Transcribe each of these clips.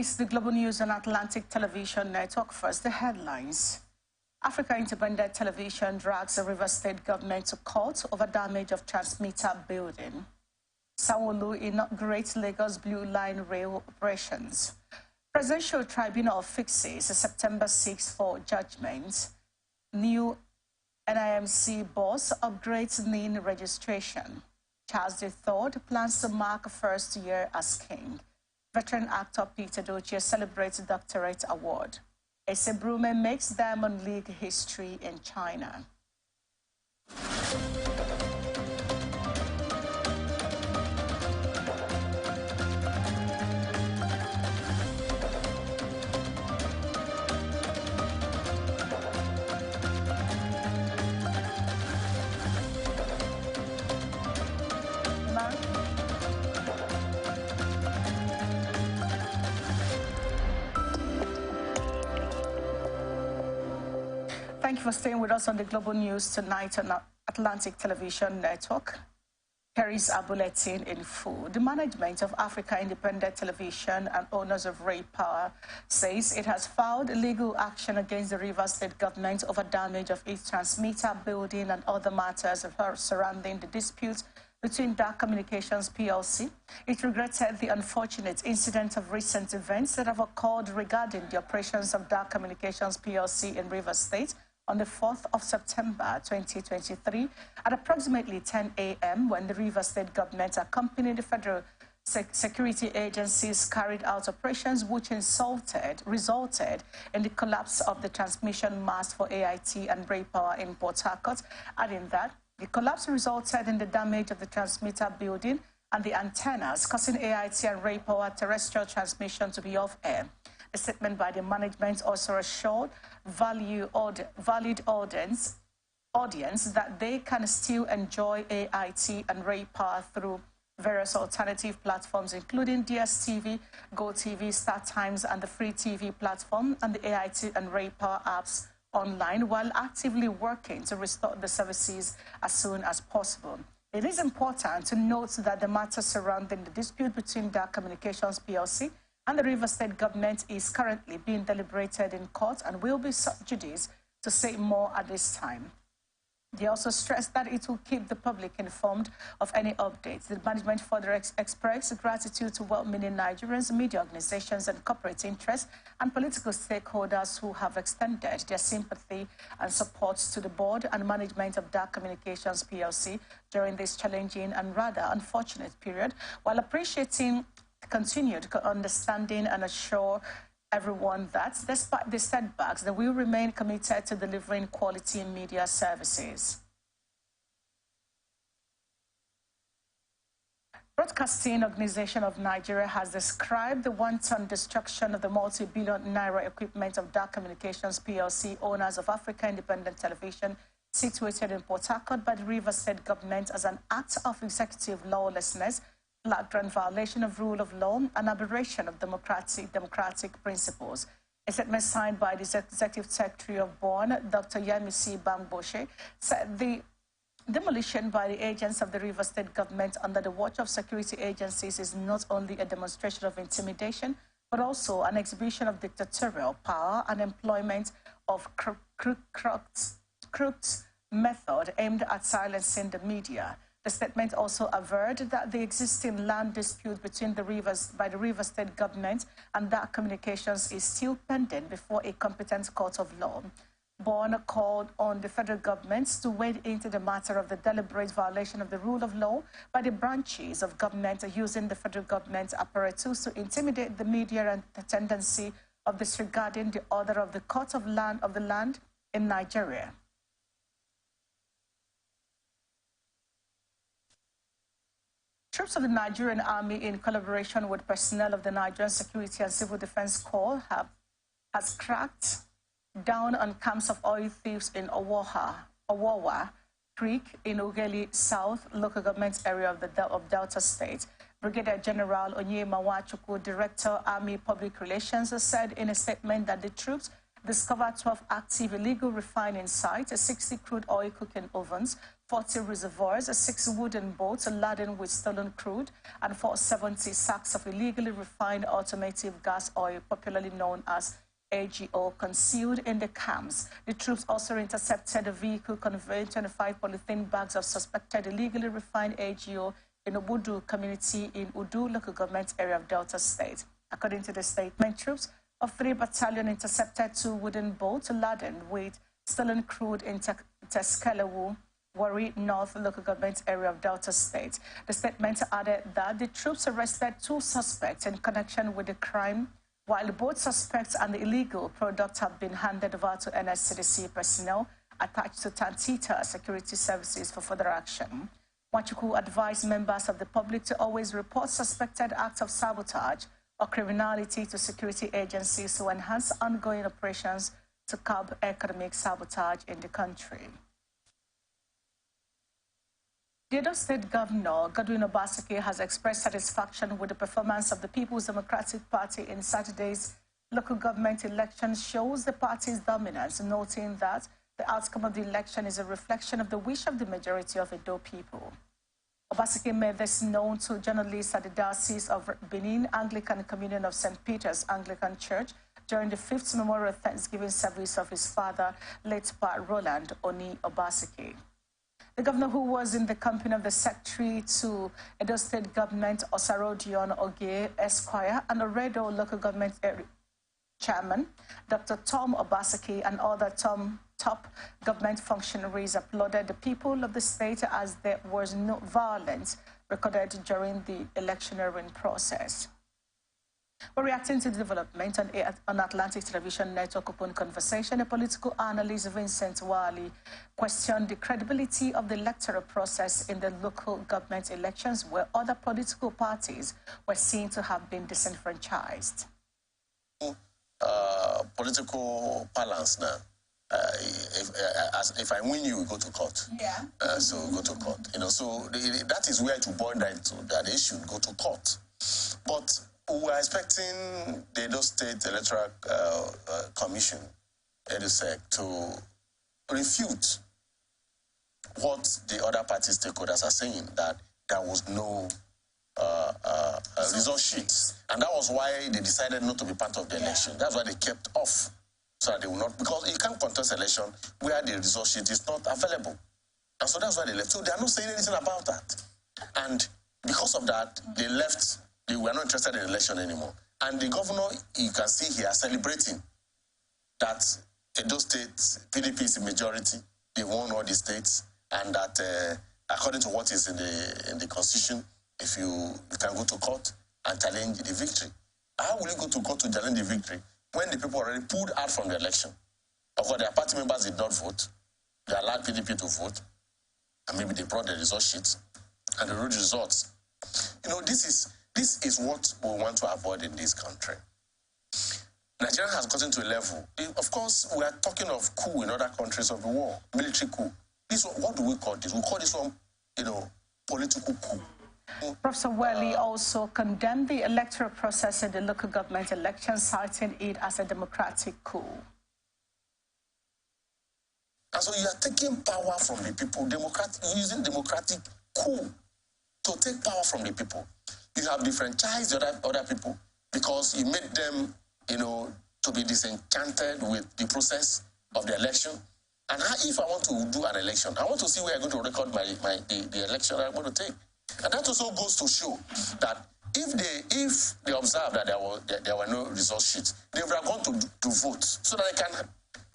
is the Global News on Atlantic Television Network. First, the headlines. Africa Independent Television drags the Rivers State government to court over damage of transmitter building. Sanwo-Olu inaugurates Lagos Blue Line rail operations. Presidential Tribunal fixes September 6 for judgment. New NIMC boss upgrades NIN registration. Charles III plans to mark first year as king. Veteran actor Peter Doche celebrates doctorate award. Ese Brume makes Diamond League history in China. Thank you for staying with us on the Global News tonight on Atlantic Television Network. Here is our bulletin in full. The management of Africa Independent Television and owners of Ray Power says it has filed legal action against the Rivers State government over damage of its transmitter building and other matters surrounding the dispute between Dark Communications PLC. It regretted the unfortunate incident of recent events that have occurred regarding the operations of Dark Communications PLC in Rivers State on the 4th of September 2023 at approximately 10 a.m. when the Rivers State government accompanied the federal security agencies carried out operations which resulted in the collapse of the transmission mast for AIT and Ray Power in Port Harcourt, adding that the collapse resulted in the damage of the transmitter building and the antennas, causing AIT and Ray Power terrestrial transmission to be off air. A statement by the management also assured valid audience that they can still enjoy AIT and Ray Power through various alternative platforms, including DSTV, GoTV, StarTimes, and the Free TV platform, and the AIT and Ray Power apps online, while actively working to restore the services as soon as possible. It is important to note that the matter surrounding the dispute between Dark Communications PLC and the Rivers State government is currently being deliberated in court and will be sub judice, to say more at this time. They also stressed that it will keep the public informed of any updates. The management further expressed gratitude to well-meaning Nigerians, media organizations and corporate interests and political stakeholders who have extended their sympathy and support to the board and management of Dark Communications PLC during this challenging and rather unfortunate period, while appreciating continued understanding and assure everyone that, despite the setbacks, they will remain committed to delivering quality media services. Broadcasting Organization of Nigeria has described the wanton destruction of the multi-billion naira equipment of Dark Communications PLC, owners of Africa Independent Television, situated in Port Harcourt by the Rivers State government, as an act of executive lawlessness, flagrant violation of rule of law, and aberration of democratic principles. A statement signed by the Executive Secretary of BORN, Dr. Yemisi Bamboshe, said the demolition by the agents of the Rivers State government under the watch of security agencies is not only a demonstration of intimidation, but also an exhibition of dictatorial power and employment of crooks method aimed at silencing the media. The statement also averred that the existing land dispute between the Rivers State government and Dark Communications is still pending before a competent court of law. BORN called on the federal government to wade into the matter of the deliberate violation of the rule of law by the branches of government using the federal government apparatus to intimidate the media and the tendency of disregarding the order of the court of the land in Nigeria. Troops of the Nigerian Army, in collaboration with personnel of the Nigerian Security and Civil Defense Corps, has cracked down on camps of oil thieves in Owawa Creek in Ughelli South local government area of Delta State. Brigadier General Onyema Nwachukwu, Director, Army Public Relations, said in a statement that the troops discovered 12 active illegal refining sites, 60 crude oil cooking ovens, 40 reservoirs, 6 wooden boats laden with stolen crude, and 470 sacks of illegally refined automotive gas oil, popularly known as AGO, concealed in the camps. The troops also intercepted a vehicle conveying 25 polythene bags of suspected illegally refined AGO in Obudu community in Udu local government area of Delta State. According to the statement, troops of 3 battalion intercepted 2 wooden boats laden with stolen crude in Teskelewu, Warri North local government area of Delta State. The statement added that the troops arrested 2 suspects in connection with the crime, while both suspects and the illegal product have been handed over to NSCDC personnel attached to Tantita Security Services for further action. Wachuku advised members of the public to always report suspected acts of sabotage or criminality to security agencies to enhance ongoing operations to curb economic sabotage in the country. The Edo State Governor, Godwin Obaseki, has expressed satisfaction with the performance of the People's Democratic Party in Saturday's local government election shows the party's dominance, noting that the outcome of the election is a reflection of the wish of the majority of Edo people. Obaseki made this known to journalists at the Diocese of Benin Anglican Communion of St. Peter's Anglican Church during the 5th Memorial Thanksgiving service of his father, late Pa Roland Oni Obaseki. The governor, who was in the company of the secretary to Edo State Government, Osarodion Ogie Esquire, and Oredo Local Government Chairman, Dr. Tom Obaseki, and other top government functionaries applauded the people of the state as there was no violence recorded during the electioneering process. We're reacting to the development on Atlantic Television Network Open Conversation. A political analyst, Vincent Wali, questioned the credibility of the electoral process in the local government elections where other political parties were seen to have been disenfranchised. Political balance now. If I win you, we go to court. Yeah. So we go to court. You know, so that is where to boil down to, that they should go to court. But we are expecting the Edo State Electoral Commission, EDUSEC, to refute what the other party stakeholders are saying, that there was no result sheet. And that was why they decided not to be part of the election. That's why they kept off, so that they will not, because you can't contest election where the result sheet is not available. And so that's why they left. So they are not saying anything about that. And because of that, they left. They were not interested in election anymore. And the governor, you can see here, celebrating that Edo State PDP is the majority. They won all the states, and that according to what is in the constitution, if you can go to court and challenge the victory. How will you go to court to challenge the victory when the people already pulled out from the election? Of course, their party members did not vote. They allowed PDP to vote, and maybe they brought the result sheets and the road results. You know, this is what we want to avoid in this country. Nigeria has gotten to a level. Of course, we are talking of coup in other countries of the world, military coup. What do we call this? We call this one, you know, political coup. Professor Welly also condemned the electoral process in the local government elections, citing it as a democratic coup. And so you are taking power from the people, using democratic coup to take power from the people. You have disenfranchised other people because you made them, you know, to be disenchanted with the process of the election. And if I want to do an election, I want to see where I'm going to record the election I'm going to take. And that also goes to show that if they observe that there were no result sheets, they would have gone to vote so that they can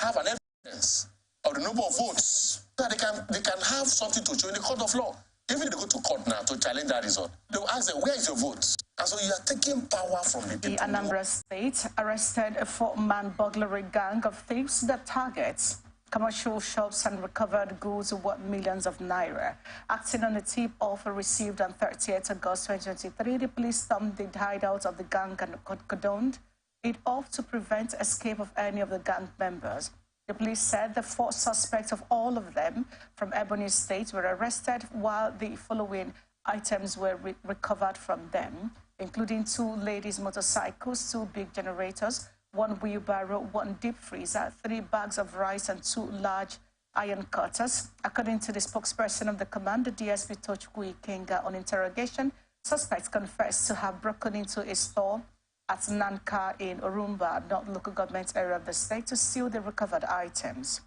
have an evidence of the number of votes, so that they can have something to show in the court of law. Even if they go to court now to challenge that result, they will ask them, where is your vote? And so you are taking power from the people. The Anambra State arrested a 4-man burglary gang of thieves that targets commercial shops and recovered goods worth millions of naira. Acting on a tip offer received on 30th August 2023, the police stormed the hideout of the gang and cordoned it off to prevent escape of any of the gang members. The police said the 4 suspects, of all of them from Ebonyi State, were arrested, while the following items were recovered from them, including 2 ladies' motorcycles, 2 big generators, 1 wheelbarrow, 1 deep freezer, 3 bags of rice, and 2 large iron cutters. According to the spokesperson of the command, the DSP Tochukwu Ikenga, on interrogation, suspects confessed to have broken into a store at Nanka in Orumba, not local government area of the state, to steal the recovered items.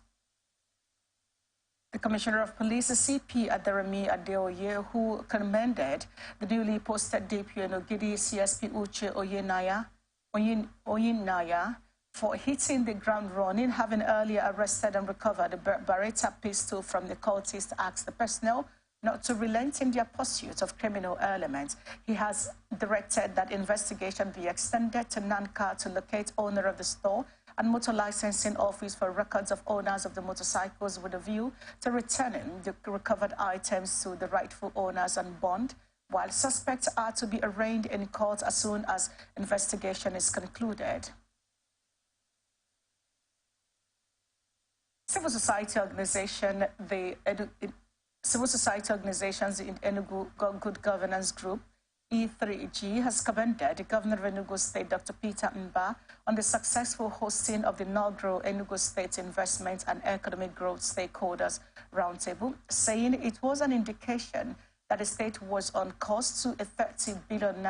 The Commissioner of Police, CP Aderemi Adeoye, who commended the newly posted DPO in Ogidi CSP Uche Oyinaya for hitting the ground running, having earlier arrested and recovered a Beretta pistol from the cultists, asked the personnel not to relent in their pursuit of criminal elements. He has directed that investigation be extended to Nanka to locate owner of the store and motor licensing office for records of owners of the motorcycles with a view to returning the recovered items to the rightful owners on bond, while suspects are to be arraigned in court as soon as investigation is concluded. Civil society organizations in Enugu Good Governance Group, E3G, has commended the Governor of Enugu State, Dr. Peter Mba, on the successful hosting of the inaugural Enugu State Investment and Economic Growth Stakeholders Roundtable, saying it was an indication that the state was on course to a $30 billion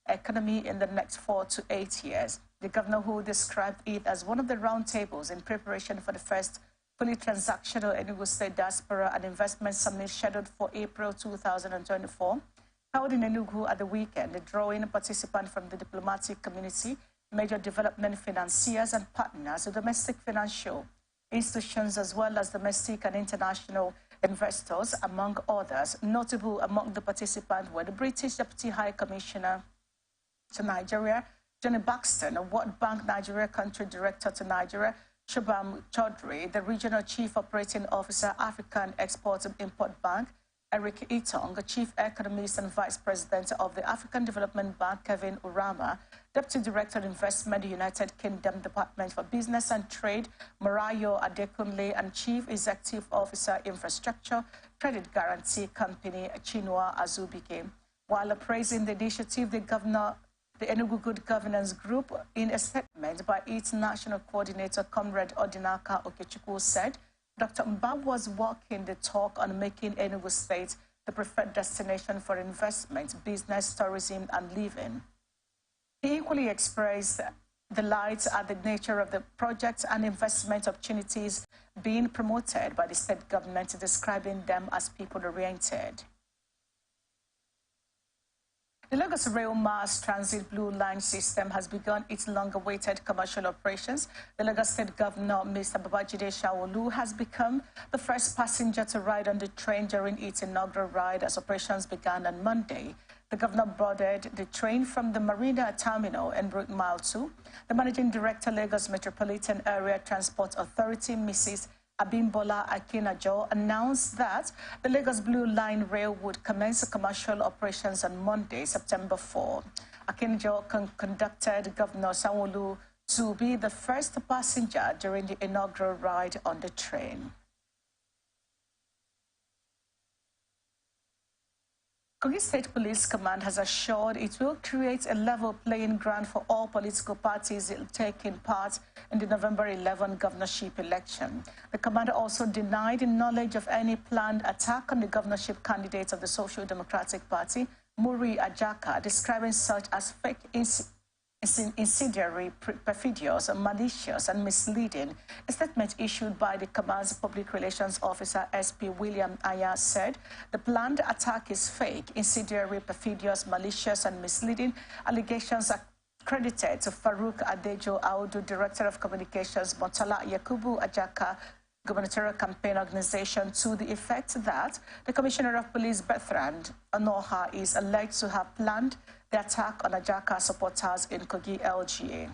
economy in the next 4 to 8 years. The governor, who described it as one of the roundtables in preparation for the first fully transactional Enugu State Diaspora and Investment Summit scheduled for April 2024, held in Enugu at the weekend, drawing participants from the diplomatic community, major development financiers and partners, domestic financial institutions, as well as domestic and international investors, among others. Notable among the participants were the British Deputy High Commissioner to Nigeria, Johnny Baxton, a World Bank Nigeria Country Director to Nigeria, Shubham Chaudhry, the Regional Chief Operating Officer, African Export-Import Bank, Eric Itong, Chief Economist and Vice President of the African Development Bank, Kevin Urama, Deputy Director of Investment, United Kingdom Department for Business and Trade, Morayo Adekunle, and Chief Executive Officer, Infrastructure, Credit Guarantee Company, Chinua Azubike. While praising the initiative, the Enugu Good Governance Group, in a statement by its national coordinator, Comrade Odinaka Okechukwu, said Dr. Mba was walking the talk on making Enugu State the preferred destination for investment, business, tourism, and living. He equally expressed delight at the nature of the projects and investment opportunities being promoted by the state government, describing them as people-oriented. The Lagos Rail Mass Transit Blue Line system has begun its long-awaited commercial operations. The Lagos State Governor, Mr. Babajide Sanwo-Olu, has become the first passenger to ride on the train during its inaugural ride as operations began on Monday. The governor boarded the train from the Marina Terminal en route Mile 2. The Managing Director, Lagos Metropolitan Area Transport Authority, Mrs. Abimbola Akinajo, announced that the Lagos Blue Line Rail would commence commercial operations on Monday, September 4. Akinajo conducted Governor Sanwo-Olu to be the first passenger during the inaugural ride on the train. Kogi State Police Command has assured it will create a level playing ground for all political parties taking part in the November 11 governorship election. The command also denied knowledge of any planned attack on the governorship candidate of the Social Democratic Party, Muri Ajaka, describing such as fake incendiary, perfidious, malicious, and misleading. A statement issued by the command's public relations officer, SP William Aya, said the planned attack is fake, incendiary, perfidious, malicious, and misleading. Allegations are credited to Farouk Adejo Audu, Director of Communications, Motala Yakubu Ajaka, gubernatorial campaign organization, to the effect that the Commissioner of Police, Bertrand Anoha, is alleged to have planned the attack on Ajaka supporters in Kogi LGA.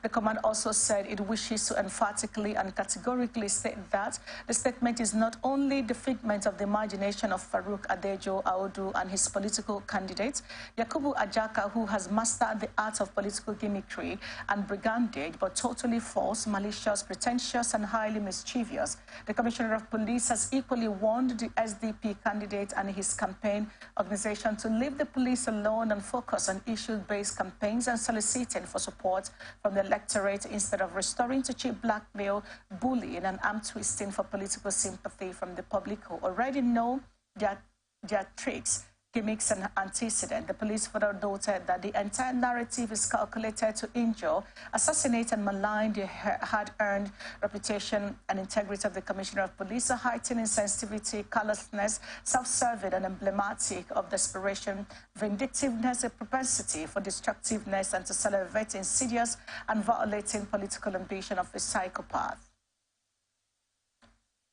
The command also said it wishes to emphatically and categorically state that the statement is not only the figment of the imagination of Farouk Adejo Audu and his political candidate, Yakubu Ajaka, who has mastered the art of political gimmickry and brigandage, but totally false, malicious, pretentious, and highly mischievous. The Commissioner of Police has equally warned the SDP candidate and his campaign organization to leave the police alone and focus on issue-based campaigns and soliciting for support from the electorate instead of restoring to cheap blackmail, bullying, and arm twisting for political sympathy from the public who already know their tricks, gimmicks, and antecedent. The police further noted that the entire narrative is calculated to injure, assassinate, and malign the hard-earned reputation and integrity of the Commissioner of Police, a heightening sensitivity, callousness, self-serving, and emblematic of desperation, vindictiveness, a propensity for destructiveness, and to celebrate insidious and violating political ambition of a psychopath.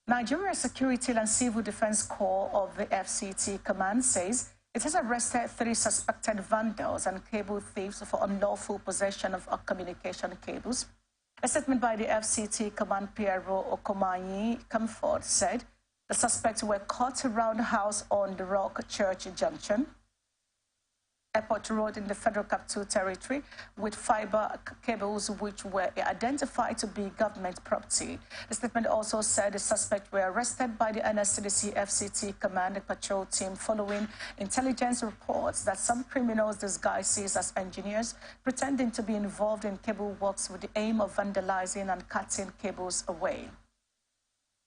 Nigeria's Security and Civil Defense Corps of the FCT Command says it has arrested 3 suspected vandals and cable thieves for unlawful possession of communication cables. A statement by the FCT Command PRO Okomayi Comfort said the suspects were caught around a house on the Rock Church Junction, Airport Road in the Federal Capital Territory with fiber cables which were identified to be government property. The statement also said the suspects were arrested by the NSCDC FCT Command Patrol Team following intelligence reports that some criminals disguised as engineers pretending to be involved in cable works with the aim of vandalizing and cutting cables away.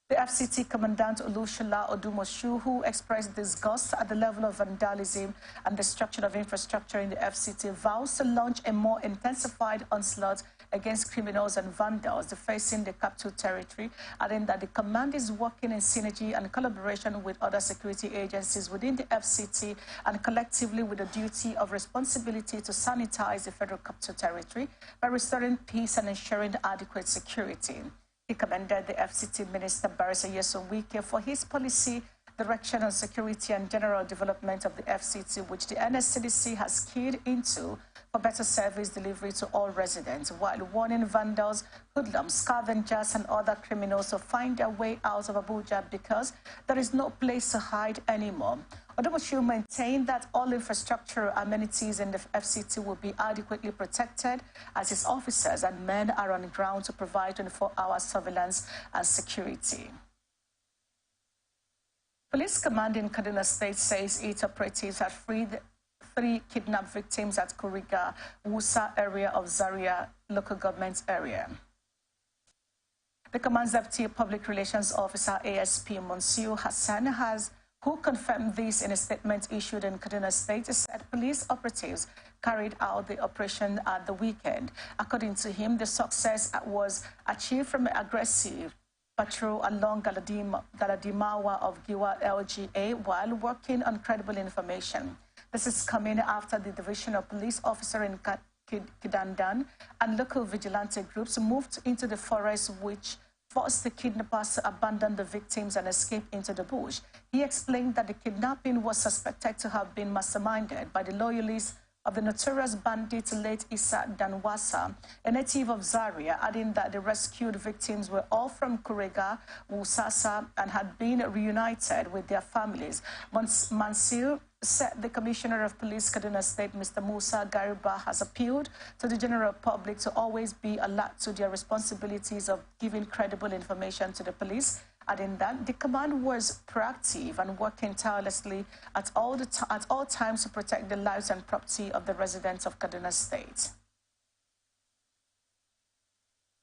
The FCT Commandant Olushola Odumoshu, who expressed disgust at the level of vandalism and destruction of infrastructure in the FCT, vows to launch a more intensified onslaught against criminals and vandals defacing the capital territory, adding that the command is working in synergy and collaboration with other security agencies within the FCT and collectively with the duty of responsibility to sanitize the federal capital territory by restoring peace and ensuring adequate security. He commended the FCT Minister Barrister Nyesom Wike for his policy, direction on security and general development of the FCT, which the NSCDC has keyed into for better service delivery to all residents, while warning vandals, hoodlums, scavengers, and other criminals to find their way out of Abuja because there is no place to hide anymore. Odumoshu maintained that all infrastructural amenities in the FCT will be adequately protected as its officers and men are on the ground to provide 24-hour surveillance and security. Police command in Kaduna State says its operatives have freed 3 kidnapped victims at Kuriga, Wusa area of Zaria local government area. The command's Deputy Public Relations Officer, ASP Monsieur Hassan, who confirmed this in a statement issued in Kaduna State, said police operatives carried out the operation at the weekend. According to him, the success was achieved from an aggressive patrol along Galadimawa of Giwa LGA while working on credible information. This is coming after the Division of Police Officer in Kidandan and local vigilante groups moved into the forest, which forced the kidnappers to abandon the victims and escape into the bush. He explained that the kidnapping was suspected to have been masterminded by the loyalists of the notorious bandit late Issa Danwasa, a native of Zaria, adding that the rescued victims were all from Kurega, Wusasa, and had been reunited with their families. Mansur said the Commissioner of Police Kaduna State, Mr. Musa Gariba, has appealed to the general public to always be alert to their responsibilities of giving credible information to the police, adding that the command was proactive and working tirelessly at all times to protect the lives and property of the residents of Kaduna State.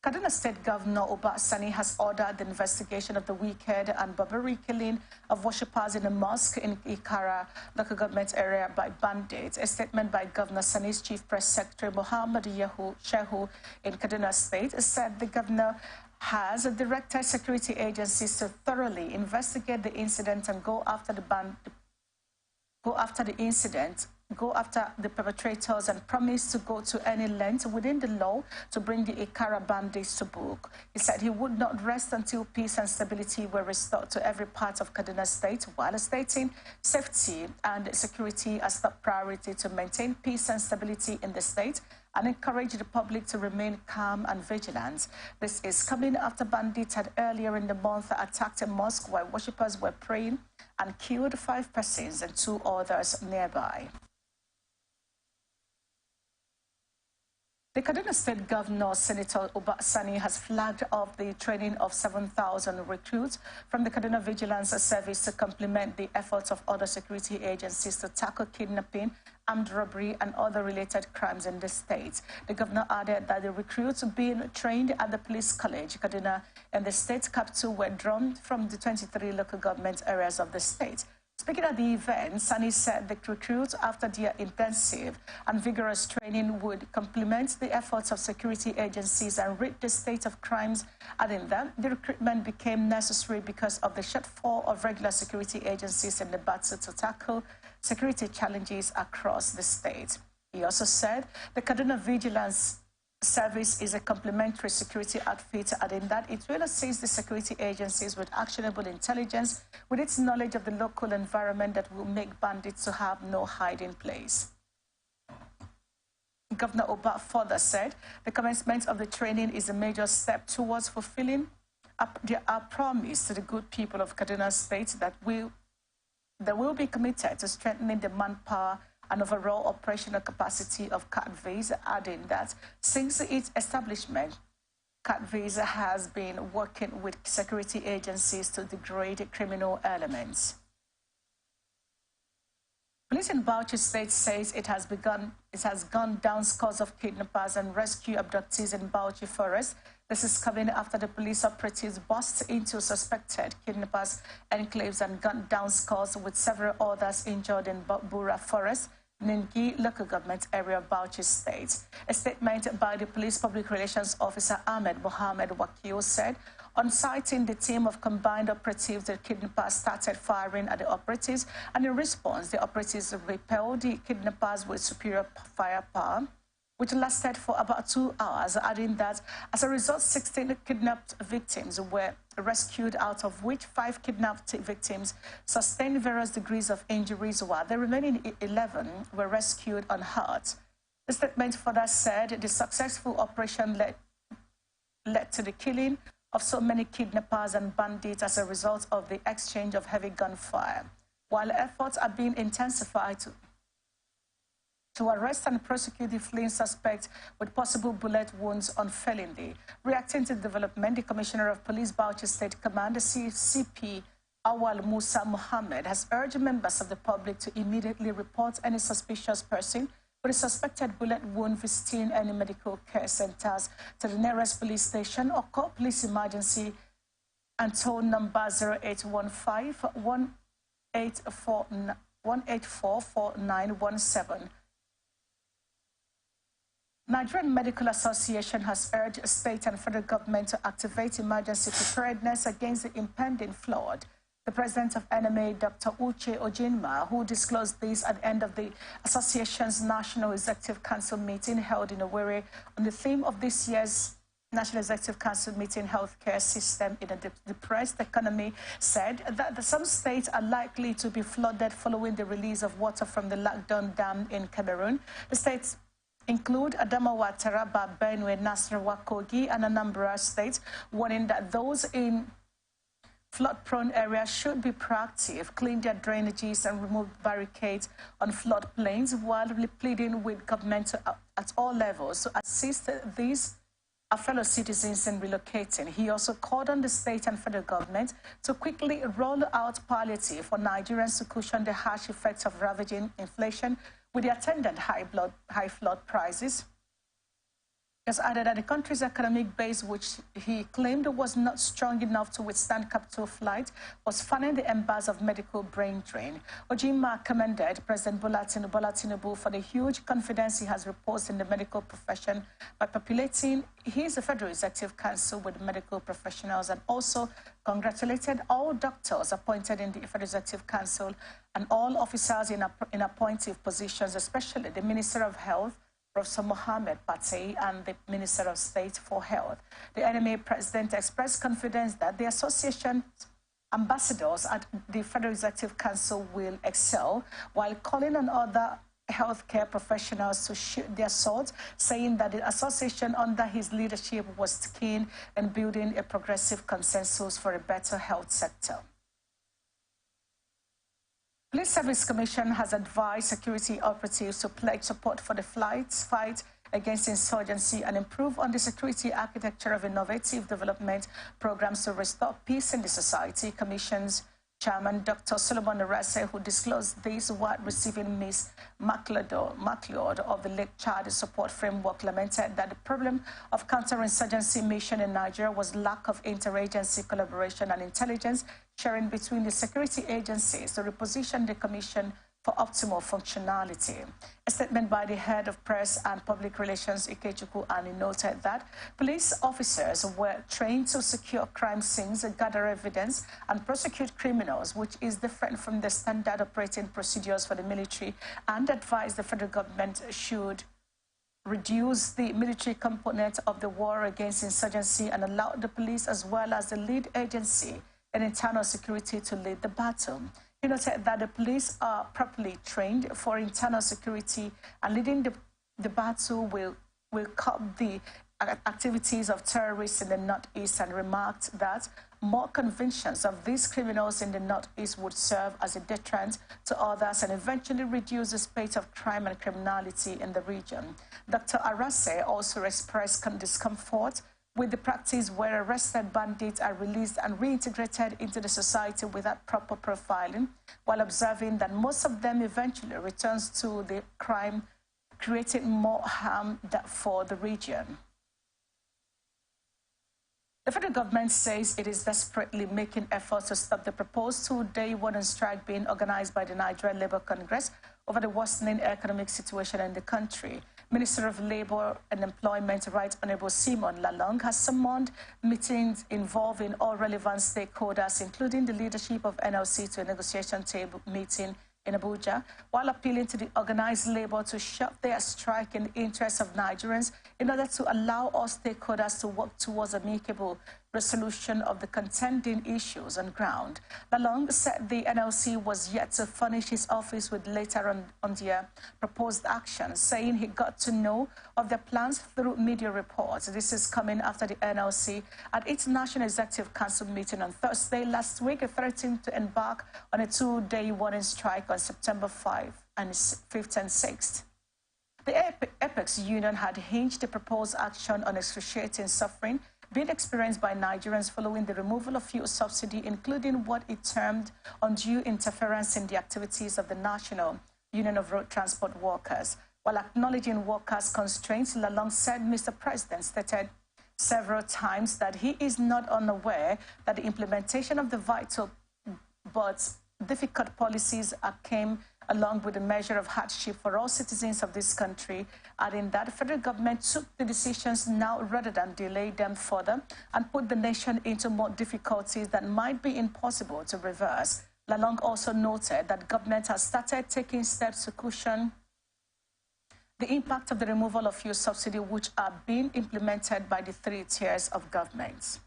Kaduna State Governor Uba Sani has ordered the investigation of the wicked and barbaric killing of worshippers in a mosque in Ikara local government area by bandits. A statement by Governor Sani's Chief Press Secretary Muhammad Shehu in Kaduna State said the governor has directed security agencies to thoroughly investigate the incident and go after the perpetrators and promise to go to any length within the law to bring the Ikara bandits to book. He said he would not rest until peace and stability were restored to every part of Kaduna State, while stating safety and security as top priority to maintain peace and stability in the state and encourage the public to remain calm and vigilant. This is coming after bandits had earlier in the month attacked a mosque while worshippers were praying and killed 5 persons and 2 others nearby. The Kaduna State Governor, Senator Sani, has flagged off the training of 7,000 recruits from the Kaduna Vigilance Service to complement the efforts of other security agencies to tackle kidnapping, armed robbery, and other related crimes in the state. The governor added that the recruits being trained at the Police College, Kaduna, and the state capital were drawn from the 23 local government areas of the state. Speaking at the event, Sani said the recruits, after their intensive and vigorous training, would complement the efforts of security agencies and rid the state of crimes, adding that the recruitment became necessary because of the shortfall of regular security agencies in the battle to tackle security challenges across the state. He also said the Kaduna Vigilance Service is a complementary security outfit, adding that it will assist the security agencies with actionable intelligence with its knowledge of the local environment that will make bandits to have no hiding place. Governor Oba further said the commencement of the training is a major step towards fulfilling our promise to the good people of Kaduna State that will be committed to strengthening the manpower and overall operational capacity of CATVIS, adding that since its establishment, CATVIS has been working with security agencies to degrade criminal elements. Police in Bauchi State says it has gone down scores of kidnappers and rescue abductees in Bauchi Forest. This is coming after the police operatives bust into suspected kidnappers' enclaves and gunned down scores, with several others injured in Bura Forest, Ningi local government area of Bauchi State. A statement by the police public relations officer Ahmed Mohammed Wakil said, on sighting the team of combined operatives, the kidnappers started firing at the operatives, and in response, the operatives repelled the kidnappers with superior firepower, which lasted for about 2 hours, adding that as a result, 16 kidnapped victims were rescued, out of which 5 kidnapped victims sustained various degrees of injuries, while the remaining 11 were rescued unhurt. The statement further said the successful operation led to the killing of so many kidnappers and bandits as a result of the exchange of heavy gunfire, while efforts are being intensified to arrest and prosecute the fleeing suspect with possible bullet wounds unfailingly. Reacting to the development, the Commissioner of Police Bauchi State Command, CP Awal Musa Mohammed, has urged members of the public to immediately report any suspicious person with a suspected bullet wound visiting any medical care centers to the nearest police station or call police emergency and toll number 0815 184 4917. Nigerian Medical Association has urged state and federal government to activate emergency preparedness against the impending flood. The president of NMA, Dr. Uche Ojinma, who disclosed this at the end of the association's National Executive Council meeting held in Owerri on the theme of this year's National Executive Council meeting, Healthcare System in a Depressed Economy, said that some states are likely to be flooded following the release of water from the Lagdon Dam in Cameroon. The states include Adamawa, Taraba, Benue, Nasarawa, Kogi, and Anambra states, warning that those in flood-prone areas should be proactive, clean their drainages, and remove barricades on floodplains, while pleading with government at all levels to assist these our fellow citizens in relocating. He also called on the state and federal government to quickly roll out palliative for Nigerians to cushion the harsh effects of ravaging inflation with the attendant high flood prices. He has added that the country's economic base, which he claimed was not strong enough to withstand capital flight, was fanning the embers of medical brain drain. Ojima commended President Bola Tinubu for the huge confidence he has reposed in the medical profession by populating his Federal Executive Council with medical professionals, and also congratulated all doctors appointed in the Federal Executive Council and all officers in appointive positions, especially the Minister of Health, Professor Mohammed Patey, and the Minister of State for Health. The NMA president expressed confidence that the association ambassadors at the Federal Executive Council will excel, while calling on other healthcare professionals to shoot their swords, saying that the association under his leadership was keen in building a progressive consensus for a better health sector. Police Service Commission has advised security operatives to pledge support for the fight against insurgency and improve on the security architecture of innovative development programs to restore peace in the society. Commission's Chairman Dr. Solomon Arase, who disclosed this while receiving Ms. MacLeod of the Lake Chad Support Framework, lamented that the problem of counterinsurgency mission in Nigeria was lack of interagency collaboration and intelligence sharing between the security agencies to reposition the Commission for optimal functionality. A statement by the head of press and public relations, Ikechukwu Ani, noted that police officers were trained to secure crime scenes, gather evidence, and prosecute criminals, which is different from the standard operating procedures for the military, and advised the federal government should reduce the military component of the war against insurgency and allow the police as well as the lead agency in internal security to lead the battle. He noted that the police are properly trained for internal security and leading the battle will curb the activities of terrorists in the Northeast, and remarked that more convictions of these criminals in the Northeast would serve as a deterrent to others and eventually reduce the spate of crime and criminality in the region. Dr. Arase also expressed discomfort with the practice where arrested bandits are released and reintegrated into the society without proper profiling, while observing that most of them eventually returns to the crime, creating more harm for the region. The federal government says it is desperately making efforts to stop the proposed two-day warning strike being organized by the Nigerian Labour Congress over the worsening economic situation in the country. Minister of Labour and Employment, Right Honourable Simon Lalong, has summoned meetings involving all relevant stakeholders, including the leadership of NLC, to a negotiation table meeting in Abuja, while appealing to the organized labor to shut their strike in the interest of Nigerians in order to allow all stakeholders to work towards amicable resolution of the contending issues on ground. Lalong said the NLC was yet to furnish his office with later on their proposed action, saying he got to know of their plans through media reports. This is coming after the NLC at its National Executive Council meeting on Thursday last week threatened to embark on a two-day warning strike on September 5th and 6th. The Apex Union had hinged the proposed action on excruciating suffering being experienced by Nigerians following the removal of fuel subsidy, including what it termed undue interference in the activities of the National Union of Road Transport Workers. While acknowledging workers' constraints, Lalong said Mr. President stated several times that he is not unaware that the implementation of the vital but difficult policies came along with a measure of hardship for all citizens of this country, adding that the federal government took the decisions now rather than delay them further and put the nation into more difficulties that might be impossible to reverse. Lalong also noted that government has started taking steps to cushion the impact of the removal of fuel subsidy, which are being implemented by the three tiers of governments.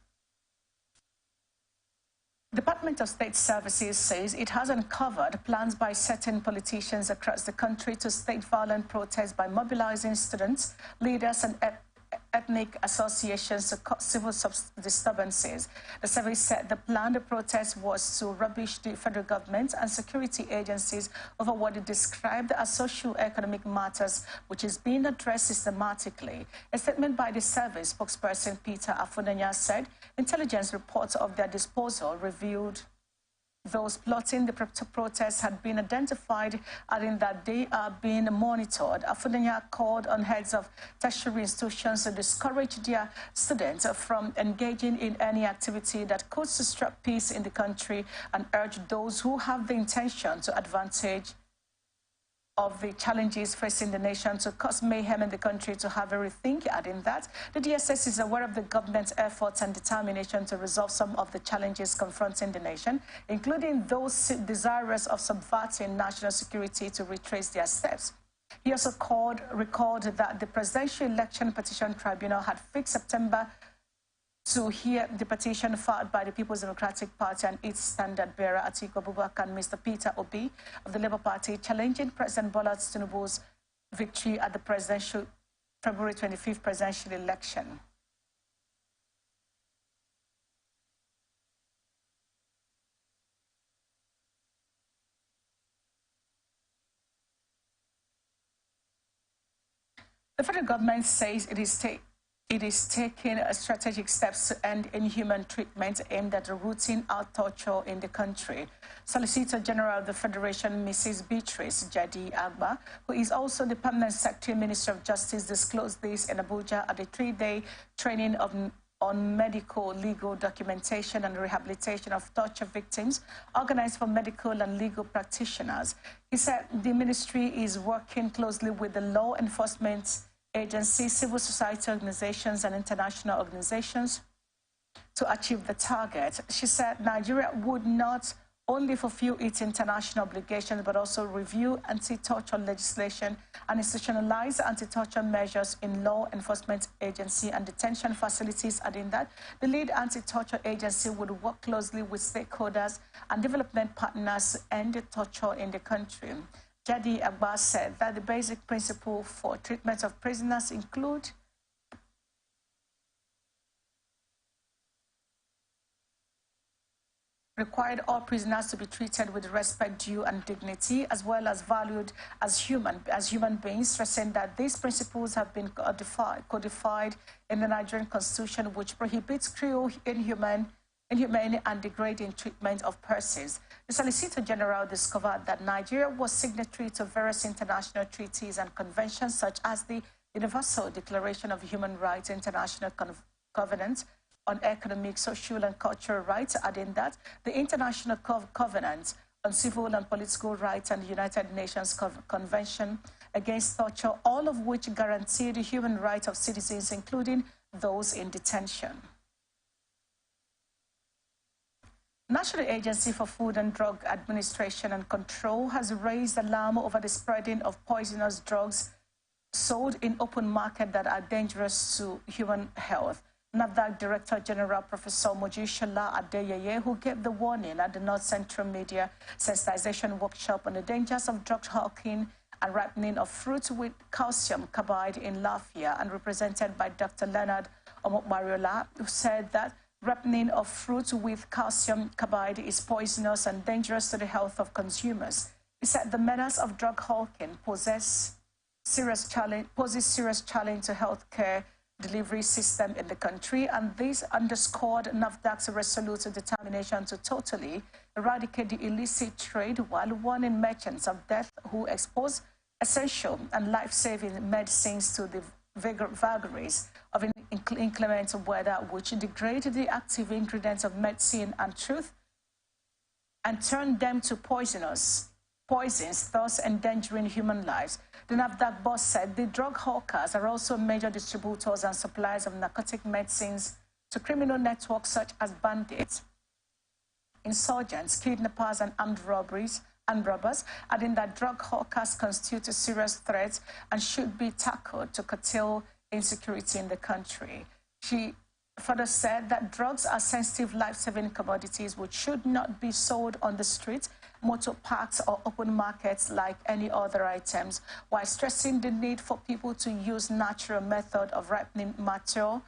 Department of State Services says it has uncovered plans by certain politicians across the country to stage violent protests by mobilizing students, leaders, and ethnic associations to cause civil disturbances. The service said the planned protest was to rubbish the federal government and security agencies over what it described as socio-economic matters, which is being addressed systematically. A statement by the service spokesperson Peter Afunanya said intelligence reports of their disposal revealed those plotting the protests had been identified, adding that they are being monitored. Afunanya called on heads of tertiary institutions to discourage their students from engaging in any activity that could disrupt peace in the country and urged those who have the intention to advantage of the challenges facing the nation to cause mayhem in the country to have a rethink, adding that the DSS is aware of the government's efforts and determination to resolve some of the challenges confronting the nation, including those desirous of subverting national security to retrace their steps. He also recalled that the Presidential Election Petition Tribunal had fixed September to hear the petition filed by the People's Democratic Party and its standard bearer, Atiku Abubakar, and Mr. Peter Obi of the Labour Party, challenging President Bola Tinubu's victory at the February 25th presidential election. The The federal government says it is taking strategic steps to end inhuman treatment aimed at rooting out torture in the country. Solicitor General of the Federation, Mrs. Beatrice Jadi Agba, who is also the Permanent Secretary, Minister of Justice, disclosed this in Abuja at a 3-day training on medical legal documentation and rehabilitation of torture victims organized for medical and legal practitioners. He said the ministry is working closely with the law enforcement agencies, civil society organizations, and international organizations to achieve the target. She said Nigeria would not only fulfill its international obligations, but also review anti-torture legislation and institutionalize anti-torture measures in law enforcement agency and detention facilities, adding that the lead anti-torture agency would work closely with stakeholders and development partners to end torture in the country. Jadi Abbas said that the basic principle for treatment of prisoners include required all prisoners to be treated with respect due and dignity, as well as valued as human beings, stressing that these principles have been codified in the Nigerian Constitution, which prohibits cruel, inhumane and degrading treatment of persons. The Solicitor General discovered that Nigeria was signatory to various international treaties and conventions, such as the Universal Declaration of Human Rights, International Covenant on Economic, Social and Cultural Rights, adding that the International Covenant on Civil and Political Rights and the United Nations Convention Against Torture, all of which guarantee the human rights of citizens, including those in detention. National Agency for Food and Drug Administration and Control has raised alarm over the spreading of poisonous drugs sold in open market that are dangerous to human health. NAFDAC Director General Professor Mojishola Adeyeye, who gave the warning at the North Central Media Sensitization Workshop on the dangers of drug hawking and ripening of fruit with calcium carbide in Lafia, and represented by Dr. Leonard Omokbariola, who said that ripening of fruit with calcium carbide is poisonous and dangerous to the health of consumers. He said the menace of drug hawking poses serious challenge to healthcare delivery system in the country, and this underscored NAFDAC's resolute determination to totally eradicate the illicit trade, while warning merchants of death who expose essential and life-saving medicines to the vagaries of inclement weather, which degrade the active ingredients of medicine and truth and turn them to poisons, thus endangering human lives. The NAFDAC boss said the drug hawkers are also major distributors and suppliers of narcotic medicines to criminal networks such as bandits, insurgents, kidnappers, and armed robbers, adding that drug hawkers constitute a serious threat and should be tackled to curtail insecurity in the country. She further said that drugs are sensitive, life-saving commodities which should not be sold on the street, motor parks, or open markets like any other items, while stressing the need for people to use natural method of ripening mature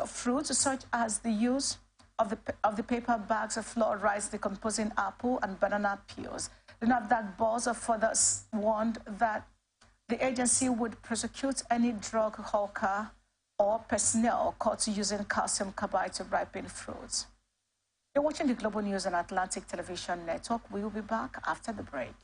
fruits, such as the use of the paper bags of flour, rice, decomposing apple, and banana peels. The NAFDAC boss further warned that the agency would prosecute any drug hawker or personnel caught using calcium carbide to ripen fruits. You're watching the Global News on Atlantic Television Network. We will be back after the break.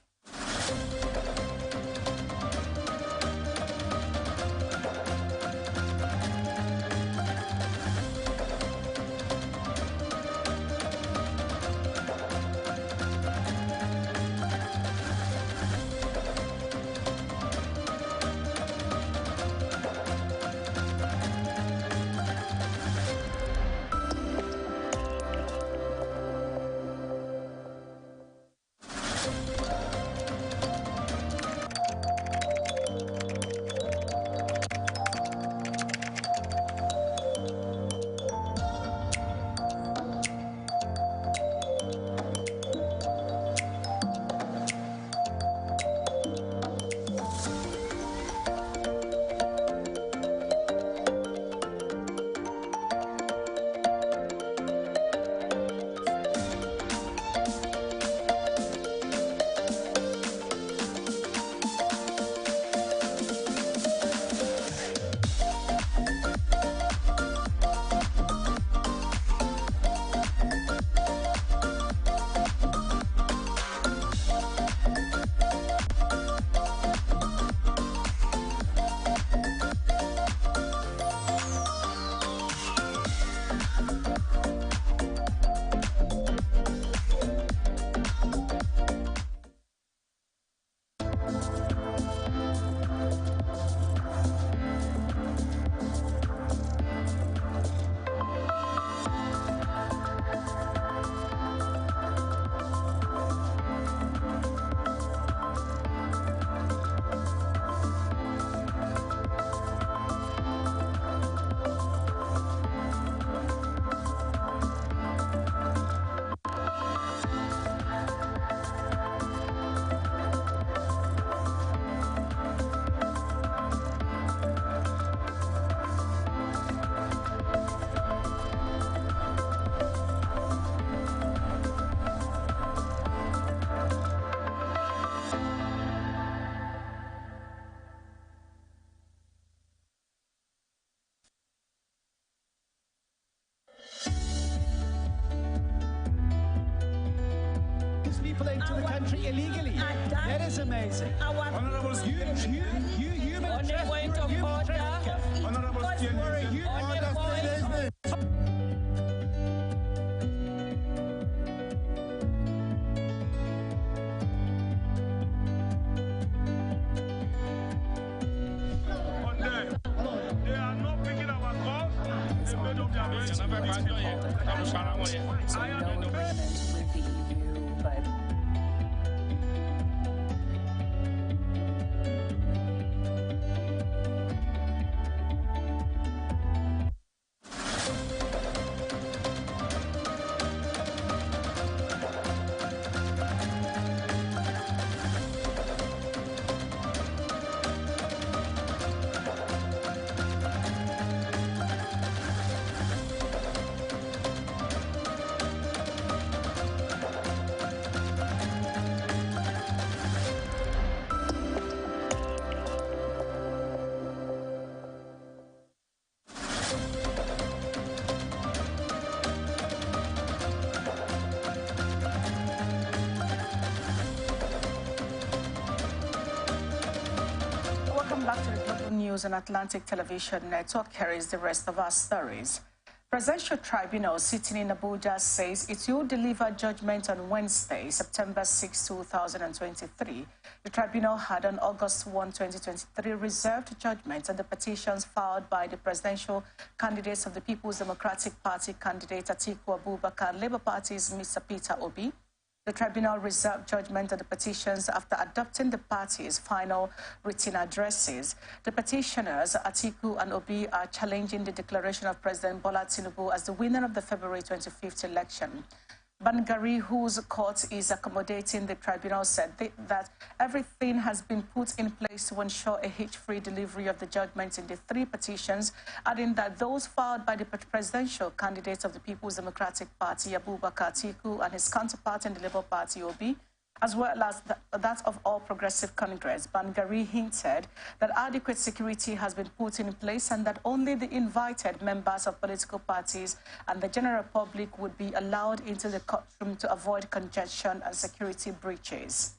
people into the country illegally. That is amazing. Honorable human trafficker. Honorable They are not picking our calls. They made up their minds. Back to the Global News on Atlantic Television Network. Here is the rest of our stories. Presidential Tribunal sitting in Abuja says it will deliver judgment on Wednesday, September 6, 2023. The tribunal had on August 1, 2023 reserved judgment on the petitions filed by the presidential candidates of the People's Democratic Party candidate Atiku Abubakar and Labour Party's Mr. Peter Obi. The tribunal reserved judgment on the petitions after adopting the party's final written addresses. The petitioners, Atiku and Obi, are challenging the declaration of President Bola Tinubu as the winner of the February 25th election. Bangari, whose court is accommodating the tribunal, said that everything has been put in place to ensure a hitch-free delivery of the judgment in the three petitions, adding that those filed by the presidential candidates of the People's Democratic Party, Abubakar Atiku, and his counterpart in the Labour Party, Obi, as well as that of All Progressive Congress. Bangari hinted that adequate security has been put in place and that only the invited members of political parties and the general public would be allowed into the courtroom to avoid congestion and security breaches.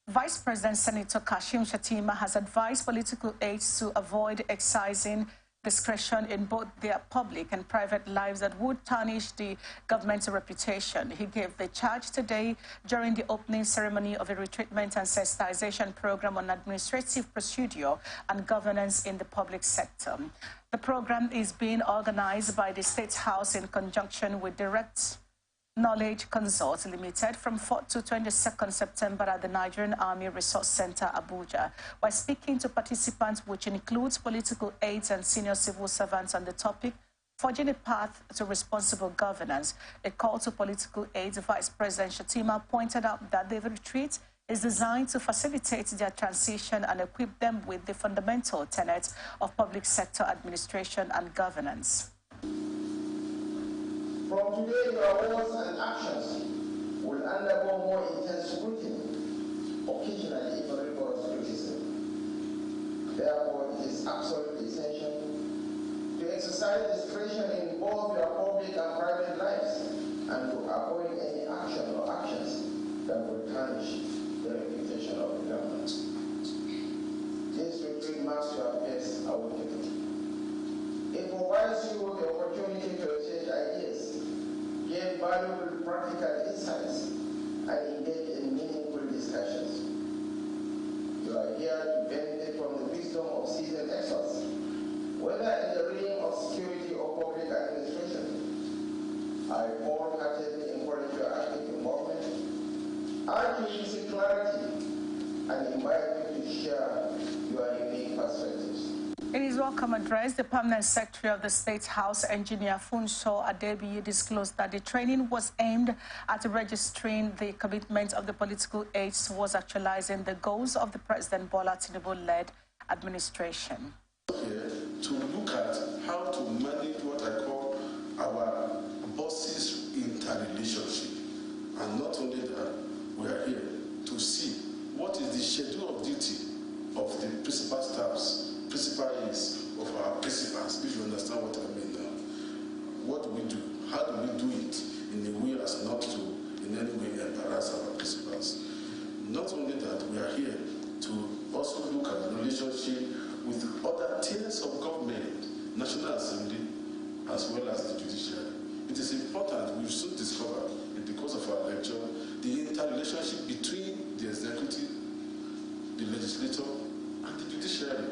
Vice President Senator Kashim Shettima has advised political aides to avoid excising discretion in both their public and private lives that would tarnish the government's reputation. He gave the charge today during the opening ceremony of a retreatment and sensitization program on administrative procedure and governance in the public sector. The program is being organized by the State House in conjunction with Direct Knowledge Consult Limited from 4th to 22nd September at the Nigerian Army Resource Center, Abuja. While speaking to participants, which includes political aides and senior civil servants on the topic, Forging a Path to Responsible Governance, a call to political aides, Vice President Shettima pointed out that the retreat is designed to facilitate their transition and equip them with the fundamental tenets of public sector administration and governance. From today, your words and actions will undergo more intense scrutiny, occasionally even rigorous criticism. Therefore, it is absolutely essential to exercise discretion in both your public and private lives and to avoid any action or actions that will tarnish the reputation of the government. This retreat marks your best opportunity. It provides you with the opportunity to exchange ideas, gain valuable practical insights, and engage in meaningful discussions. You are here to benefit from the wisdom of seasoned experts, whether in the realm of security or public administration. I wholeheartedly encourage your active involvement, urge you to seek clarity, and invite you to share your unique perspectives. In his welcome address, the Permanent Secretary of the State House, Engineer Funso Adebiyi, disclosed that the training was aimed at registering the commitment of the political aides towards actualizing the goals of the President Bola Tinubu-led administration. Here to look at how to manage what I call our bosses interrelationship. And not only that, we are here to see what is the schedule of duty of the principal staffs, principal aides of our principals, if you understand what I mean now. What do we do? How do we do it in a way as not to in any way embarrass our principals. Not only that, we are here to also look at the relationship with other tiers of government, National Assembly, as well as the judiciary. It is important, we've soon discovered, in the course of our lecture, the interrelationship between the executive, the legislature, and the judiciary.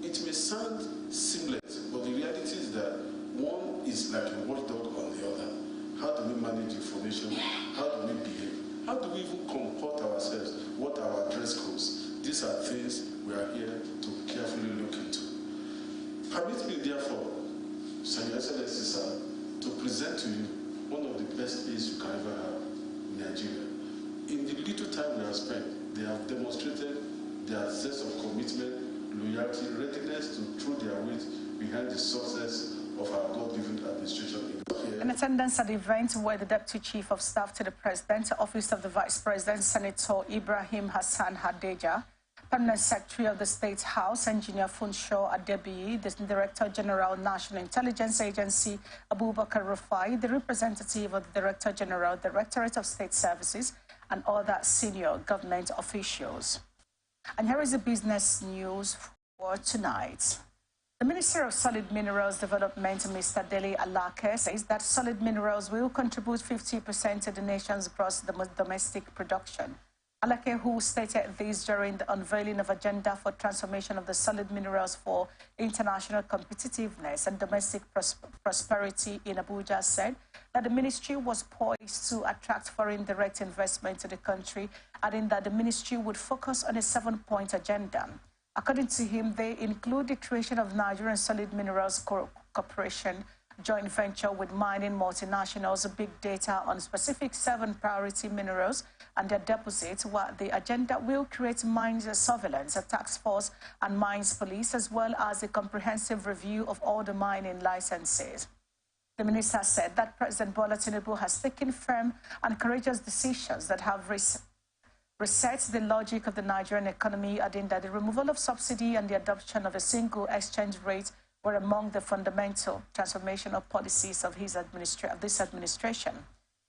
It may sound seamless, but the reality is that one is like a watchdog on the other. How do we manage information? How do we behave? How do we even comport ourselves? What are our dress codes? These are things we are here to carefully look into. Permit me, therefore, Your Excellency, sir, to present to you one of the best aids you can ever have in Nigeria. In the little time we have spent, they have demonstrated their sense of commitment, loyalty, readiness to throw their weight behind the success of our God-given administration. In attendance at the event were the Deputy Chief of Staff to the President, Office of the Vice President, Senator Ibrahim Hassan Hadeja, Permanent Secretary of the State House, Engineer Funsho Adebiyi, the Director General, National Intelligence Agency, Abubakar Rufai, the representative of the Director General, Directorate of State Services, and other senior government officials. And here is the business news for tonight. The Minister of Solid Minerals Development, Mr. Dele Alake, says that solid minerals will contribute 50% to the nation's gross domestic production. Alake, who stated this during the unveiling of agenda for transformation of the solid minerals for international competitiveness and domestic prosperity in Abuja, said that the ministry was poised to attract foreign direct investment to the country, adding that the ministry would focus on a 7-point agenda. According to him, they include the creation of Nigerian Solid Minerals Corporation, joint venture with mining multinationals, big data on specific 7 priority minerals and their deposits, while the agenda will create mines surveillance, a task force and mines police, as well as a comprehensive review of all the mining licenses. The minister said that President Bola Tinubu has taken firm and courageous decisions that have resets the logic of the Nigerian economy, adding that the removal of subsidy and the adoption of a single exchange rate were among the fundamental transformational policies of this administration.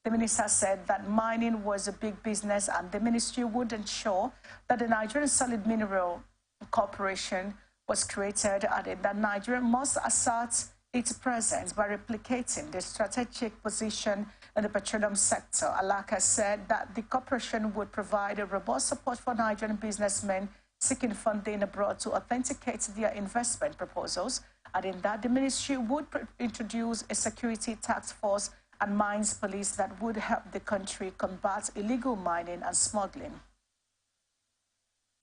The minister said that mining was a big business and the ministry would ensure that the Nigerian Solid Mineral Corporation was created, adding that Nigeria must assert its presence by replicating the strategic position in the petroleum sector. Alaka said that the corporation would provide a robust support for Nigerian businessmen seeking funding abroad to authenticate their investment proposals, adding that the ministry would introduce a security task force and mines police that would help the country combat illegal mining and smuggling.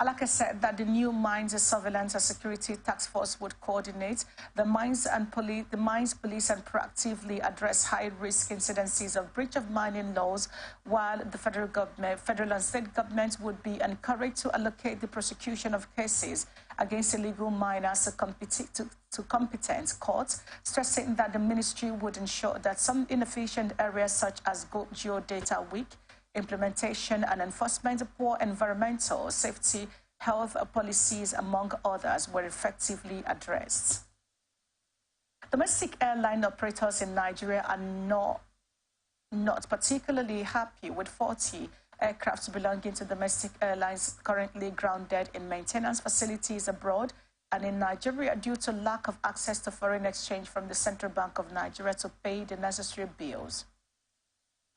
Alaka said that the new Mines Surveillance and Security Task Force would coordinate the mines police and proactively address high-risk incidences of breach of mining laws, while the federal and state governments would be encouraged to allocate the prosecution of cases against illegal miners to competent courts, stressing that the ministry would ensure that some inefficient areas such as geodata weak, implementation and enforcement of poor environmental, safety, health policies, among others, were effectively addressed. Domestic airline operators in Nigeria are not particularly happy with 40 aircraft belonging to domestic airlines currently grounded in maintenance facilities abroad and in Nigeria due to lack of access to foreign exchange from the Central Bank of Nigeria to pay the necessary bills.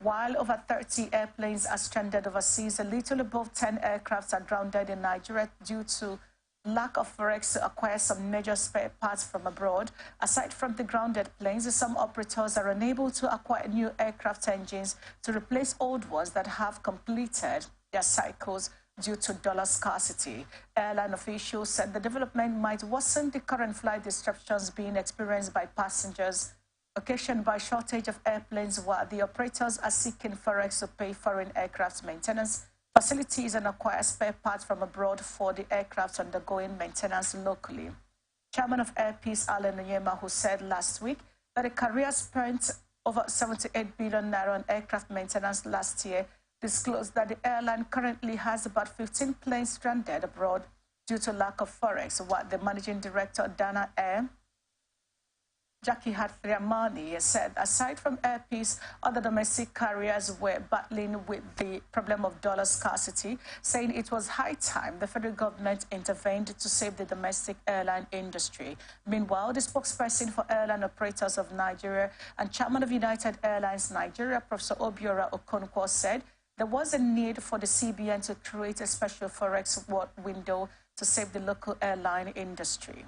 While over 30 airplanes are stranded overseas, a little above 10 aircraft are grounded in Nigeria due to lack of forex to acquire some major spare parts from abroad. Aside from the grounded planes, some operators are unable to acquire new aircraft engines to replace old ones that have completed their cycles due to dollar scarcity. Airline officials said the development might worsen the current flight disruptions being experienced by passengers occasioned by shortage of airplanes, while the operators are seeking forex to pay foreign aircraft maintenance facilities and acquire spare parts from abroad for the aircraft undergoing maintenance locally. Chairman of Air Peace, Alan Onyema, who said last week that the carrier spent over 78 billion naira on aircraft maintenance last year, disclosed that the airline currently has about 15 planes stranded abroad due to lack of forex, while the managing director, Dana Air, Jackie Hathiamani said aside from Air Peace, other domestic carriers were battling with the problem of dollar scarcity, saying it was high time the federal government intervened to save the domestic airline industry. Meanwhile, the spokesperson for Airline Operators of Nigeria and chairman of United Airlines Nigeria, Professor Obiora Okonkwo, said there was a need for the CBN to create a special forex window to save the local airline industry.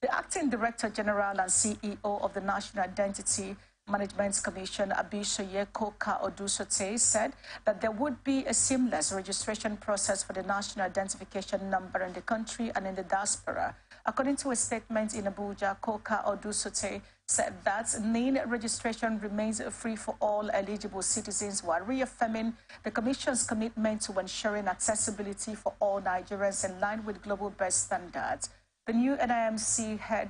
The acting Director General and CEO of the National Identity Management Commission, Abishoye Koka Odusote, said that there would be a seamless registration process for the national identification number in the country and in the diaspora. According to a statement in Abuja, Koka Odusote said that NIN registration remains free for all eligible citizens, while reaffirming the Commission's commitment to ensuring accessibility for all Nigerians in line with global best standards. The new NIMC head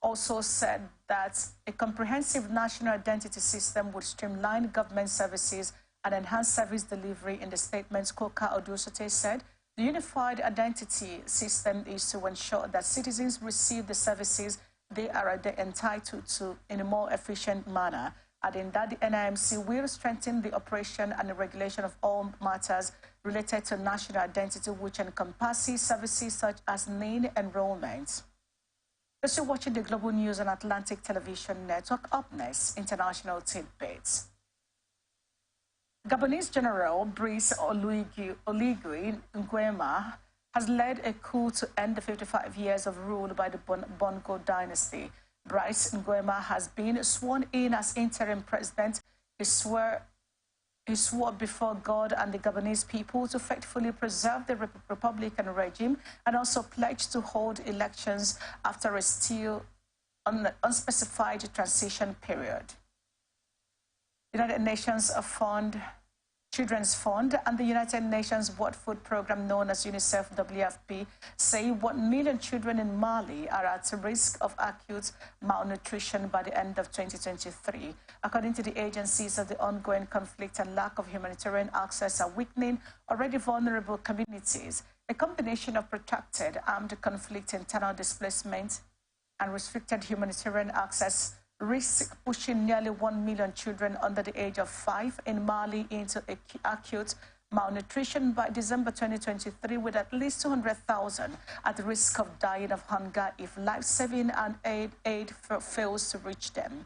also said that a comprehensive national identity system would streamline government services and enhance service delivery. In the statement, Koka Odusote said the unified identity system is to ensure that citizens receive the services they are entitled to in a more efficient manner, adding that the NIMC will strengthen the operation and the regulation of all matters related to national identity, which encompasses services such as NIN enrollment. You're still watching the Global News on Atlantic Television Network. Up next, international tidbits. Gabonese General Brice Oligui Nguema has led a coup to end the 55 years of rule by the Bongo dynasty. Brice Nguema has been sworn in as interim president. He swore before God and the Gabonese people to faithfully preserve the Republican regime and also pledged to hold elections after a still unspecified transition period. United Nations Children's Fund and the United Nations World Food Program known as UNICEF WFP say 1 million children in Mali are at risk of acute malnutrition by the end of 2023. According to the agencies, the ongoing conflict and lack of humanitarian access are weakening already vulnerable communities. A combination of protracted armed conflict, internal displacement, and restricted humanitarian access risk pushing nearly 1 million children under the age of 5 in Mali into acute malnutrition by December 2023, with at least 200,000 at risk of dying of hunger if life-saving and aid fails to reach them.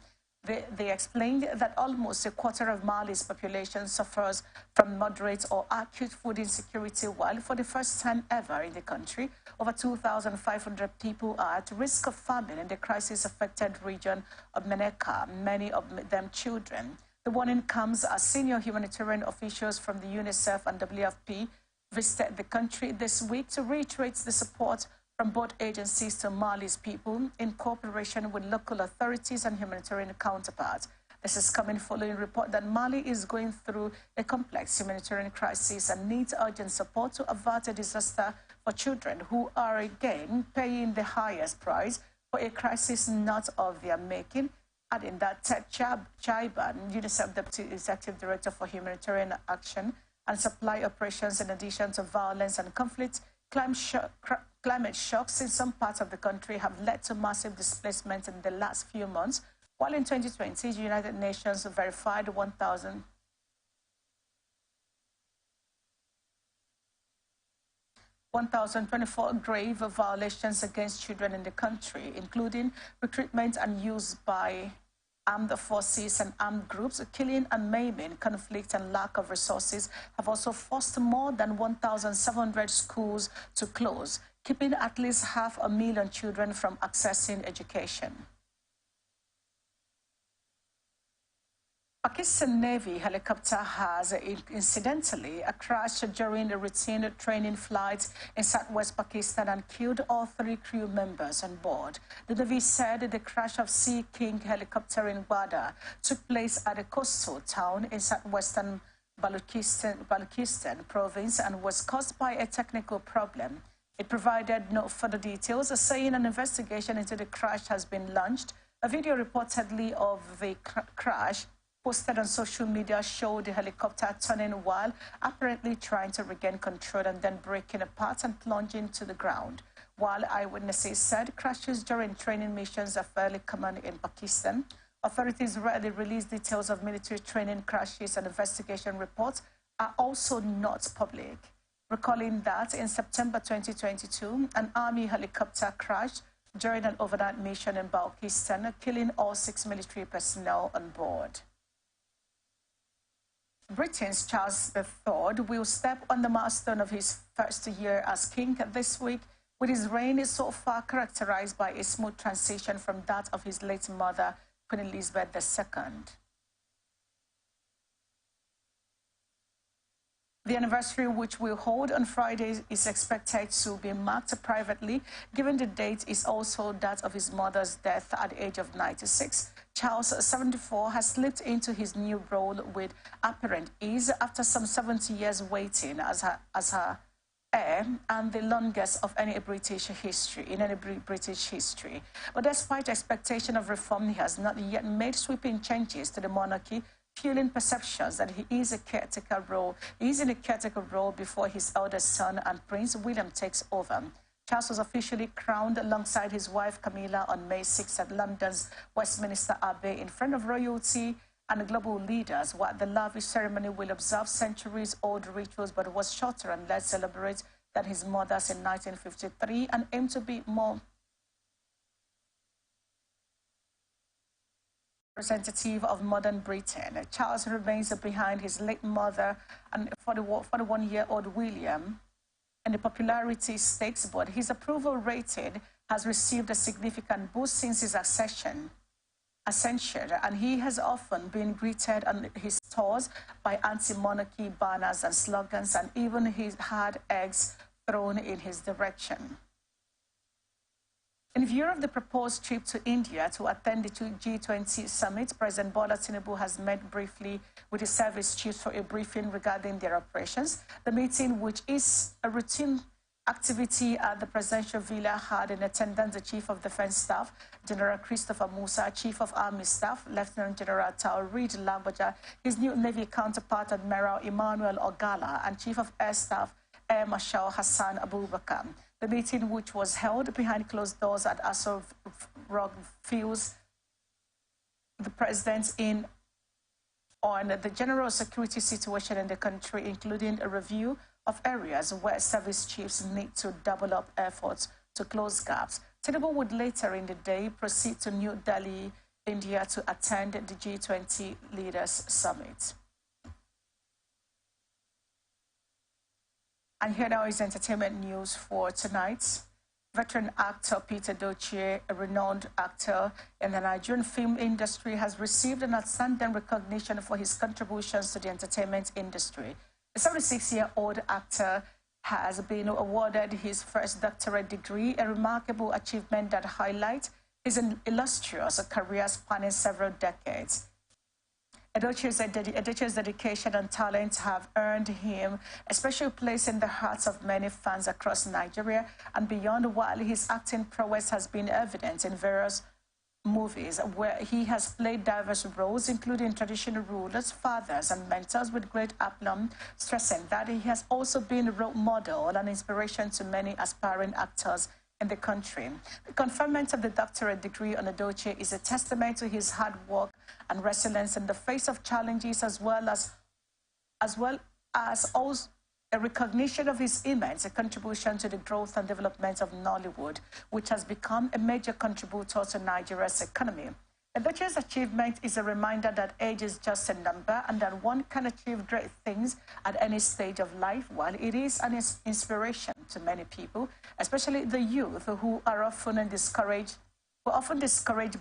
They explained that almost a quarter of Mali's population suffers from moderate or acute food insecurity, while for the first time ever in the country, over 2,500 people are at risk of famine in the crisis-affected region of Meneka, many of them children. The warning comes as senior humanitarian officials from the UNICEF and WFP visited the country this week to reiterate the support from both agencies to Mali's people in cooperation with local authorities and humanitarian counterparts. This is coming following a report that Mali is going through a complex humanitarian crisis and needs urgent support to avert a disaster for children who are again paying the highest price for a crisis not of their making. Adding that Ted Chaiban, UNICEF Deputy Executive Director for Humanitarian Action and Supply Operations, in addition to violence and conflict, climate shocks in some parts of the country have led to massive displacement in the last few months, while in 2020, the United Nations verified 1,024 grave violations against children in the country, including recruitment and use by armed forces and armed groups. Killing and maiming, conflict and lack of resources have also forced more than 1,700 schools to close, keeping at least 500,000 children from accessing education. Pakistan Navy helicopter has incidentally crashed during a routine training flight in southwest Pakistan and killed all 3 crew members on board. The Navy said the crash of Sea King helicopter in Wada took place at a coastal town in southwestern Balochistan province and was caused by a technical problem. It provided no further details, saying an investigation into the crash has been launched. A video reportedly of the crash posted on social media showed the helicopter turning while apparently trying to regain control and then breaking apart and plunging to the ground. While eyewitnesses said crashes during training missions are fairly common in Pakistan, authorities rarely release details of military training crashes, and investigation reports are also not public. Recalling that in September 2022, an army helicopter crashed during an overnight mission in Balochistan, killing all 6 military personnel on board. Britain's Charles III will step on the milestone of his first year as king this week, with his reign so far characterized by a smooth transition from that of his late mother, Queen Elizabeth II. The anniversary, which will hold on Friday, is expected to be marked privately, given the date is also that of his mother's death at the age of 96. Charles, 74, has slipped into his new role with apparent ease after some 70 years waiting as her heir, and the longest of any British history, in any British history. But despite expectation of reform, he has not yet made sweeping changes to the monarchy, fueling perceptions that he is in a caretaker role before his eldest son and Prince William takes over. Charles was officially crowned alongside his wife Camilla on May 6 at London's Westminster Abbey in front of royalty and global leaders. While the lavish ceremony will observe centuries-old rituals, but was shorter and less elaborate than his mother's in 1953 and aimed to be more representative of modern Britain. Charles remains behind his late mother and 41-year-old William in the popularity stakes, but his approval rating has received a significant boost since his ascension, and he has often been greeted on his tours by anti-monarchy banners and slogans, and even he's had eggs thrown in his direction. In view of the proposed trip to India to attend the G20 summit, President Bola Tinubu has met briefly with the service chiefs for a briefing regarding their operations. The meeting, which is a routine activity at the presidential villa, had in attendance the Chief of Defense Staff, General Christopher Musa, Chief of Army Staff, Lieutenant General Taoreed Lagbaja, his new Navy counterpart, Admiral Emmanuel Ogala, and Chief of Air Staff, Air Marshal Hassan Abubakar. The meeting, which was held behind closed doors at Aso Rock, fills the president in on the general security situation in the country, including a review of areas where service chiefs need to double up efforts to close gaps. Tinubu would later in the day proceed to New Delhi, India, to attend the G20 Leaders Summit. And here now is entertainment news for tonight. Veteran actor Peter Dochie, a renowned actor in the Nigerian film industry, has received an outstanding recognition for his contributions to the entertainment industry. The 76-year-old actor has been awarded his first doctorate degree, a remarkable achievement that highlights his illustrious career spanning several decades. Edochie's dedication and talent have earned him a special place in the hearts of many fans across Nigeria and beyond, while his acting prowess has been evident in various movies where he has played diverse roles, including traditional rulers, fathers, and mentors with great aplomb, stressing that he has also been a role model and inspiration to many aspiring actors in the country. The conferment of the doctorate degree on Edochie is a testament to his hard work and resilience in the face of challenges, as well as also a recognition of his immense contribution to the growth and development of Nollywood, which has become a major contributor to Nigeria's economy. Edochie's achievement is a reminder that age is just a number and that one can achieve great things at any stage of life, while it is an inspiration to many people, especially the youth who are often discouraged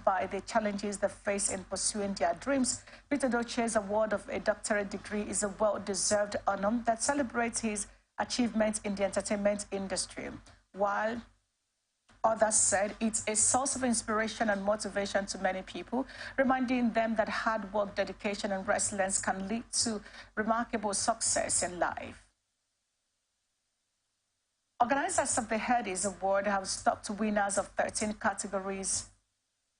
by the challenges they face in pursuing their dreams. Peter Dochie's award of a doctorate degree is a well-deserved honor that celebrates his achievements in the entertainment industry, while others said it's a source of inspiration and motivation to many people, reminding them that hard work, dedication, and resilience can lead to remarkable success in life. Organizers of the Headies Award have stopped winners of 13 categories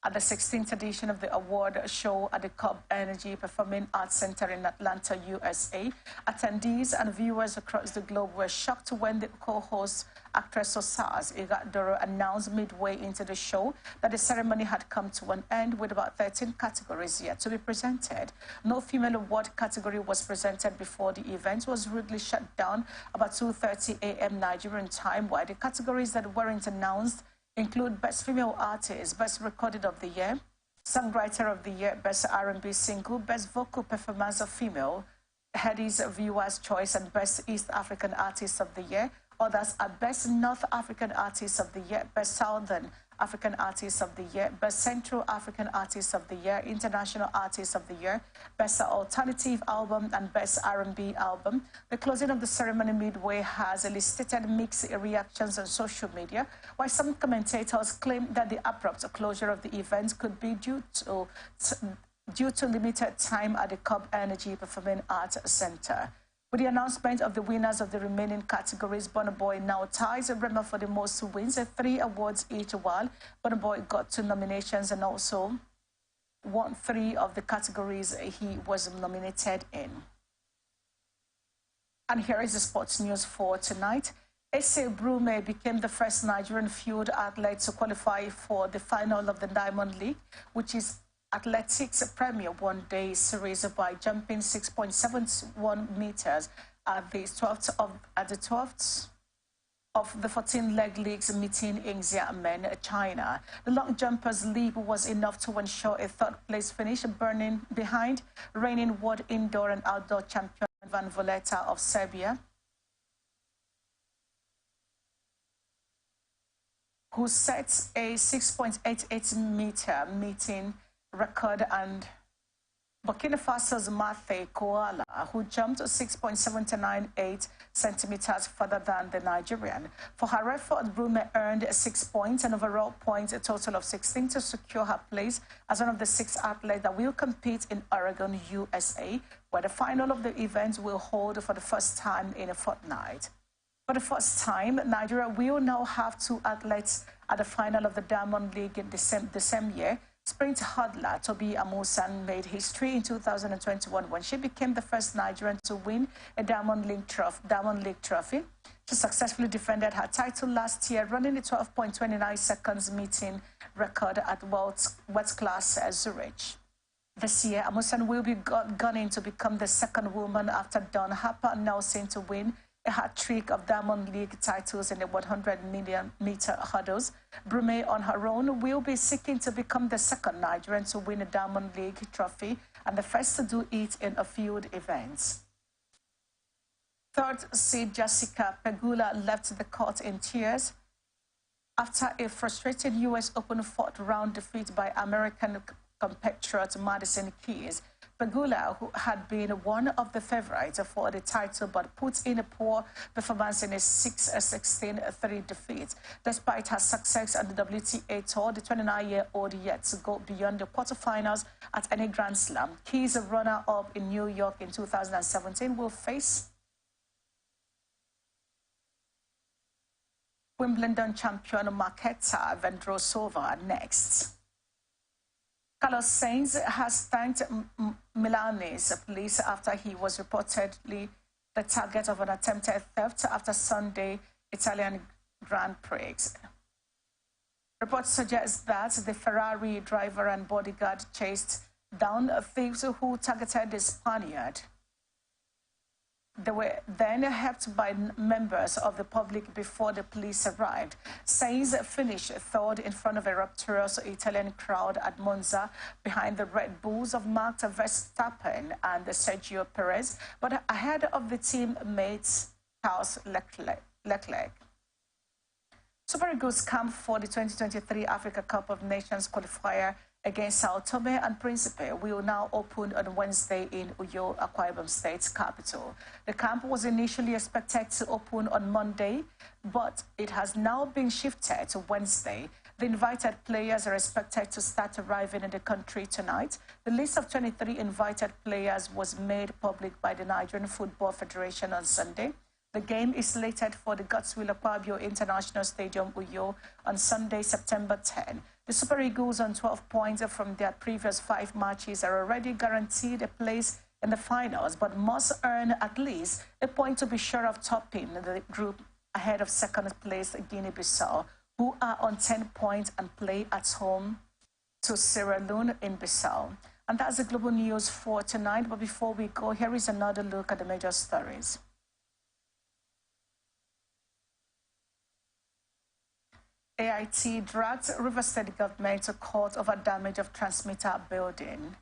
at the 16th edition of the award show at the Cobb Energy Performing Arts Center in Atlanta, USA. Attendees and viewers across the globe were shocked when the co-host, actress Osaz Igadoro, announced midway into the show that the ceremony had come to an end with about 13 categories yet to be presented. No female award category was presented before the event was rudely shut down about 2:30 a.m. Nigerian time, while the categories that weren't announced include Best Female Artist, Best Recorded of the Year, Songwriter of the Year, Best R&B Single, Best Vocal Performance of Female, Headies Viewer's Choice, and Best East African Artist of the Year. Others are Best North African Artist of the Year, Best Southern African Artist of the Year, Best Central African Artist of the Year, International Artist of the Year, Best Alternative Album, and Best R&B Album. The closing of the ceremony midway has elicited mixed reactions on social media, while some commentators claim that the abrupt closure of the event could be due to limited time at the Cobb Energy Performing Arts Center. With the announcement of the winners of the remaining categories, Burna Boy now ties Rema for the most wins, 3 awards each, while Burna Boy got 2 nominations and also won 3 of the categories he was nominated in. And here is the sports news for tonight. Ese Brume became the first Nigerian field athlete to qualify for the final of the Diamond League, which is athletics premier one-day series, by jumping 6.71 meters at the 12th of the 14-leg leagues meeting in Xiamen, China. The long jumpers leap was enough to ensure a third-place finish, burning behind reigning world indoor and outdoor champion Van Vleuten of Serbia, who sets a 6.88-meter meeting record, and Burkina Faso's Mathe Koala, who jumped 6.798 centimeters further than the Nigerian. For her effort, Brume earned 6 points, an overall point, a total of 16, to secure her place as one of the 6 athletes that will compete in Oregon, USA, where the final of the event will hold for the first time in a fortnight. For the first time, Nigeria will now have 2 athletes at the final of the Diamond League in the same year. Sprint hurdler Tobi Amusan made history in 2021 when she became the first Nigerian to win a Diamond League trophy. She successfully defended her title last year, running a 12.29 seconds meeting record at World Class Zurich. This year, Amusan will be gunning to become the second woman after Dawn Harper Nelson to win a hat-trick of Diamond League titles in the 100-meter hurdles. Brume, on her own, will be seeking to become the second Nigerian to win a Diamond League trophy and the first to do it in a field event. Third seed Jessica Pegula left the court in tears after a frustrated U.S. Open fourth-round defeat by American compatriot Madison Keys. Pegula, who had been one of the favorites for the title, but put in a poor performance in a 6-16-3 defeat. Despite her success on the WTA Tour, the 29-year-old yet to go beyond the quarterfinals at any Grand Slam. Keys, a runner-up in New York in 2017, will face Wimbledon champion Marketa Vondrousova next. Carlos Sainz has thanked Milanese police after he was reportedly the target of an attempted theft after Sunday Italian Grand Prix. Reports suggest that the Ferrari driver and bodyguard chased down thieves who targeted the Spaniard. They were then helped by members of the public before the police arrived. Sainz finished third in front of a rapturous Italian crowd at Monza, behind the Red Bulls of Max Verstappen and Sergio Perez, but ahead of the teammates Charles Leclerc. Super Eagles camp for the 2023 Africa Cup of Nations qualifier against Sao Tome and Principe will now open on Wednesday in Uyo, Akwa Ibom State's capital. The camp was initially expected to open on Monday, but it has now been shifted to Wednesday. The invited players are expected to start arriving in the country tonight. The list of 23 invited players was made public by the Nigerian Football Federation on Sunday. The game is slated for the Godswill Akpabio International Stadium, Uyo, on Sunday, September 10. The Super Eagles, on 12 points from their previous 5 matches, are already guaranteed a place in the finals, but must earn at least a point to be sure of topping the group ahead of second place Guinea-Bissau, who are on 10 points and play at home to Sierra Leone in Bissau. And that's the global news for tonight. But before we go, here is another look at the major stories. AIT drags River State government to court over damage of transmitter building.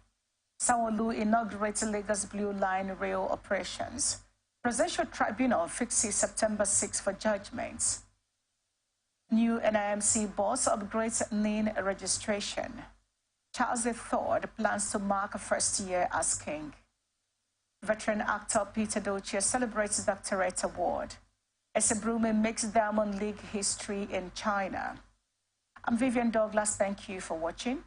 Sanwo-Olu inaugurates Lagos Blue Line rail operations. Presidential Tribunal fixes September 6 for judgments. New NIMC boss upgrades NIN registration. Charles III plans to mark first year as king. Veteran actor Peter Doche celebrates doctorate award. Esebrume makes Diamond League history in China. I'm Vivian Douglas. Thank you for watching.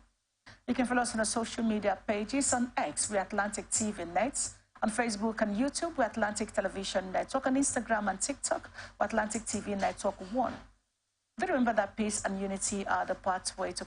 You can follow us on our social media pages. On X, we're Atlantic TV Net. On Facebook and YouTube, we're Atlantic Television Network. On Instagram and TikTok, we're Atlantic TV Network 1. Do remember that peace and unity are the pathway to